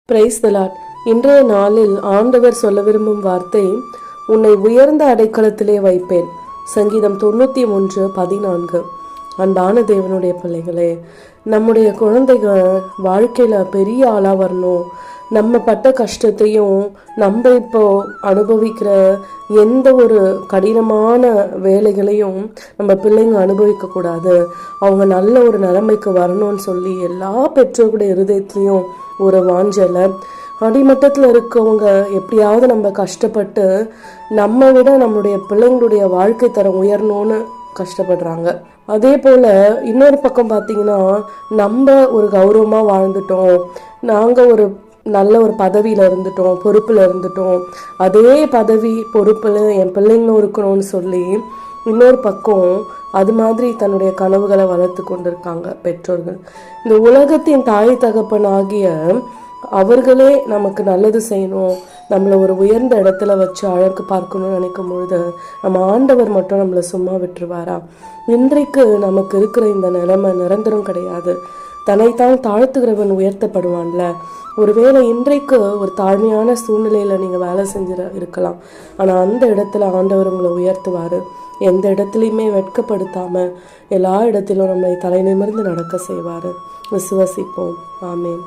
Praise the Lord. இன்றைய நாளில் ஆண்டவர் சொல்ல விரும்பும் வார்த்தை, உன்னை உயர்ந்த அடைக்கலத்திலே வைப்பேன். சங்கீதம் 93:14. அன்பான தேவனுடைய பிள்ளைகளே, நம்முடைய குழந்தைகள் வாழ்க்கையில பெரிய ஆளா வரணும். நம்ம பட்ட கஷ்டத்தையும் நம்ம இப்போ அனுபவிக்கிற எந்த ஒரு கடினமான வேலைகளையும் நம்ம பிள்ளைங்க அனுபவிக்க கூடாது. அவங்க நல்ல ஒரு நிலைமைக்கு வரணும்னு சொல்லி எல்லா பெற்றோருடைய இருதயத்திலையும் ஒரு வாஞ்சல. அடிமட்டத்தில் இருக்கவங்க எப்படியாவது நம்ம கஷ்டப்பட்டு நம்ம விட நம்மளுடைய பிள்ளைங்களுடைய வாழ்க்கை தரம் உயரணும்னு கஷ்டப்படுறாங்க. அதே போல் இன்னொரு பக்கம் பார்த்தீங்கன்னா, நம்ம ஒரு கௌரவமாக வாழ்ந்துட்டோம், நாங்கள் ஒரு நல்ல ஒரு பதவியில் இருந்துட்டோம், பொறுப்பில் இருந்துட்டோம், அதே பதவி பொறுப்பில் என் பிள்ளைங்களும் இருக்கணும்னு சொல்லி இன்னொரு பக்கம் அது மாதிரி தன்னுடைய கனவுகளை வளர்த்து கொண்டிருக்காங்க பெற்றோர்கள். இந்த உலகத்தின் தாய் தகப்பன் ஆகிய அவர்களே நமக்கு நல்லது செய்யணும், நம்மளை ஒரு உயர்ந்த இடத்துல வச்சு அழகு பார்க்கணும்னு நினைக்கும் பொழுது நம்ம ஆண்டவர் மட்டும் நம்மளை சும்மா விட்டுருவாரா? இன்றைக்கு நமக்கு இருக்கிற இந்த நிலைமை நிரந்தரம் கிடையாது. தன்னைத்தான் தாழ்த்துகிறவன் உயர்த்தப்படுவான்ல. ஒருவேளை இன்றைக்கு ஒரு தாழ்மையான சூழ்நிலையில் நீங்கள் வேலை செஞ்சு இருக்கலாம், ஆனால் அந்த இடத்துல ஆண்டவர் உங்களை உயர்த்துவார். எந்த இடத்துலையுமே வெட்கப்படுத்தாமல் எல்லா இடத்திலும் நம்மளை தலை நிமிர்ந்து நடக்க செய்வார். விசுவாசிப்போம். ஆமேன்.